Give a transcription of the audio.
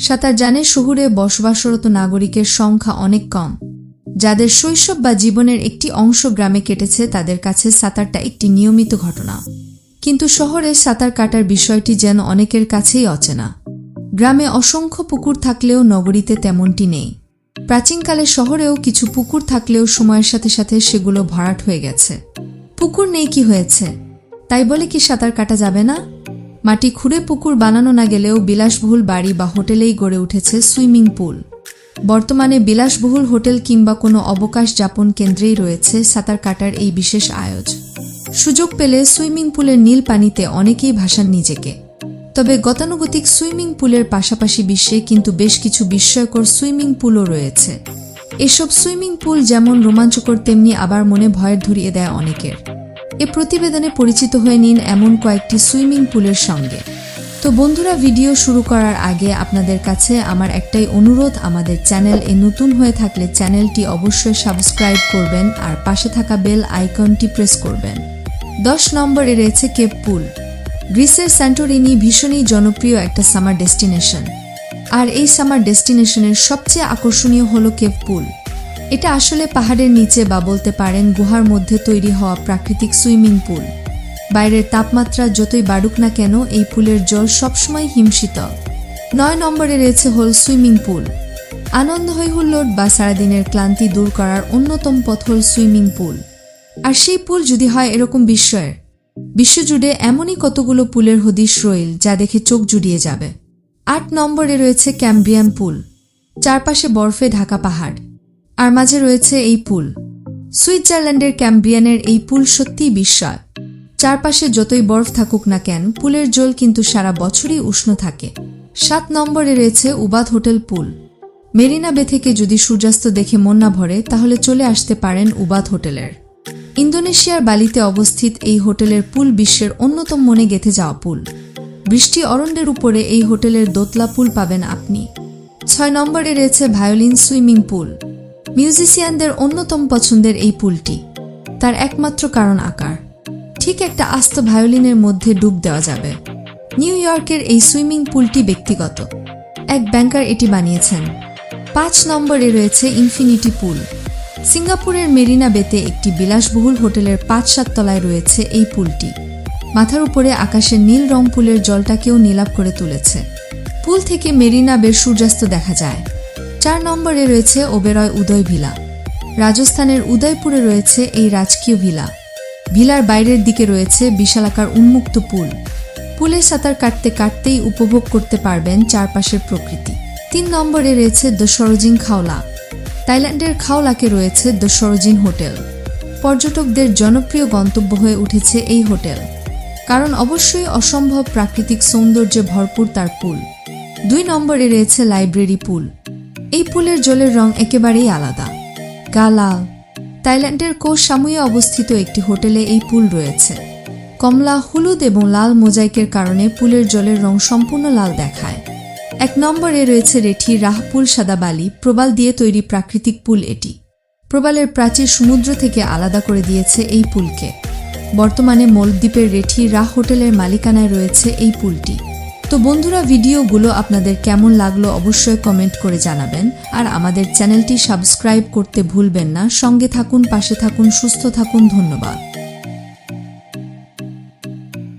সাঁতার জানে শহুরে বসবাসরত নাগরিকের সংখ্যা অনেক কম। যাদের শৈশব বা জীবনের একটি অংশ গ্রামে কেটেছে তাদের কাছে সাঁতারটা একটি নিয়মিত ঘটনা। কিন্তু শহরে সাঁতার কাটার বিষয়টি যেন অনেকের কাছেই অচেনা। গ্রামে অসংখ্য পুকুর থাকলেও নগরীতে তেমনটি নেই। প্রাচীনকালে শহরেও কিছু পুকুর থাকলেও সময়ের সাথে সাথে সেগুলো ভরাট হয়ে গেছে। পুকুর নেই কি হয়েছে, তাই বলে কি সাঁতার কাটা যাবে না? মাটি খুঁড়ে পুকুর বানানো না গেলেও বিলাসবহুল বাড়ি বা হোটেলেই গড়ে উঠেছে সুইমিং পুল। বর্তমানে বিলাসবহুল হোটেল কিংবা কোনো অবকাশ যাপন কেন্দ্রেই রয়েছে সাঁতার কাটার এই বিশেষ আয়োজন। সুযোগ পেলে সুইমিং পুলের নীল পানিতে অনেকেই ভাসান নিজেকে। তবে গতানুগতিক সুইমিং পুলের পাশাপাশি বিশ্বে কিন্তু বেশ কিছু বিস্ময়কর সুইমিং পুলও রয়েছে। এসব সুইমিং পুল যেমন রোমাঞ্চকর তেমনি আবার মনে ভয়ের ধরিয়ে দেয় অনেকের। এ প্রতিবেদনে পরিচিত হয়ে নিন এমন কয়েকটি সুইমিং পুলের সঙ্গে। তো বন্ধুরা, ভিডিও শুরু করার আগে আপনাদের কাছে আমার একটাই অনুরোধ, আমাদের চ্যানেল নতুন হয়ে থাকলে চ্যানেলটি অবশ্যই সাবস্ক্রাইব করবেন আর পাশে থাকা বেল আইকনটি প্রেস করবেন। 10 নম্বরে রয়েছে কেভ পুল। গ্রিসের স্যান্টোরিনি ভীষণই জনপ্রিয় একটা সামার ডেস্টিনেশন। আর এই সামার ডেস্টিনেশনের সবচেয়ে আকর্ষণীয় হলো কেভ পুল। এটা আসলে পাহাড়ের নিচে বা বলতে পারেন গুহার মধ্যে তৈরি হওয়া প্রাকৃতিক সুইমিং পুল। বাইরের তাপমাত্রা যতই বাড়ুক না কেন এই পুলের জল সবসময় হিমশীতল। 9 নম্বরে রয়েছে হল সুইমিং পুল। আনন্দ হৈহুল্লোড় বা সারাদিনের ক্লান্তি দূর করার অন্যতম পথ হল সুইমিং পুল। আর সেই পুল যদি হয় এরকম বিস্ময়ের, বিশ্বজুড়ে এমনই কতগুলো পুলের হদিশ রইল যা দেখে চোখ জুড়িয়ে যাবে। 8 নম্বরে রয়েছে ক্যাম্ব্রিয়ান পুল। চারপাশে বরফে ঢাকা পাহাড় আর মাঝে রয়েছে এই পুল। সুইজারল্যান্ডের ক্যাম্ব্রিয়ানের এই পুল সত্যিই বিস্ময়। চারপাশে যতই বরফ থাকুক না কেন পুলের জল কিন্তু সারা বছরই উষ্ণ থাকে। 7 নম্বরে রয়েছে উবাদ হোটেল পুল। মেরিনা বে থেকে যদি সূর্যাস্ত দেখে মন না ভরে তাহলে চলে আসতে পারেন উবাদ হোটেলের। ইন্দোনেশিয়ার বালিতে অবস্থিত এই হোটেলের পুল বিশ্বের অন্যতম মনে গেঁথে যাওয়া পুল। বৃষ্টি অরণ্যের উপরে এই হোটেলের দোতলা পুল পাবেন আপনি। 6 নম্বরে রয়েছে ভায়োলিন সুইমিং পুল। মিউজিশিয়ানদের অন্যতম পছন্দের এই পুলটি। তার একমাত্র কারণ আকার, ঠিক একটা আস্ত ভায়োলিনের মধ্যে ডুব দেওয়া যাবে। নিউ ইয়র্কের এই সুইমিং পুলটি ব্যক্তিগত এক ব্যাংকার এটি বানিয়েছেন। 5 নম্বরে রয়েছে ইনফিনিটি পুল। সিঙ্গাপুরের মেরিনা বেতে একটি বিলাসবহুল হোটেলের 5-7 তলায় রয়েছে এই পুলটি। মাথার উপরে আকাশের নীল রং পুলের জলটাকেও নীলাভ করে তুলেছে। পুল থেকে মেরিনা বের সূর্যাস্ত দেখা যায়। 4 নম্বরে রয়েছে ওবেরয় উদয় ভিলা। রাজস্থানের উদয়পুরে রয়েছে এই রাজকীয় ভিলা। ভিলার বাইরের দিকে রয়েছে বিশালাকার উন্মুক্ত পুল। পুলে সাঁতার কাটতে কাটতেই উপভোগ করতে পারবেন চারপাশের প্রকৃতি। 3 নম্বরে রয়েছে দ্য সরোজিন খাওলা। থাইল্যান্ডের খাওলাকে রয়েছে দ্য সরোজিন হোটেল। পর্যটকদের জনপ্রিয় গন্তব্য হয়ে উঠেছে এই হোটেল, কারণ অবশ্যই অসম্ভব প্রাকৃতিক সৌন্দর্যে ভরপুর তার পুল। 2 নম্বরে রয়েছে লাইব্রেরি পুল। এই পুলের জলের রং একেবারেই আলাদা, গা লাল। থাইল্যান্ডের কো সামুয়ে অবস্থিত একটি হোটেলে এই পুল রয়েছে। কমলা, হলুদ এবং লাল মোজাইকের কারণে পুলের জলের রং সম্পূর্ণ লাল দেখায়। 1 নম্বরে রয়েছে রেঠি রাহ পুল। সাদা বালি প্রবাল দিয়ে তৈরি প্রাকৃতিক পুল এটি। প্রবালের প্রাচীর সমুদ্র থেকে আলাদা করে দিয়েছে এই পুলকে। বর্তমানে মলদ্বীপের রেঠি রাহ হোটেলের মালিকানায় রয়েছে এই পুলটি। তো বন্ধুরা, ভিডিওগুলো আপনাদের কেমন লাগলো অবশ্যই কমেন্ট করে জানাবেন। আর আমাদের চ্যানেলটি সাবস্ক্রাইব করতে ভুলবেন না। সঙ্গে থাকুন, পাশে থাকুন, সুস্থ থাকুন। ধন্যবাদ।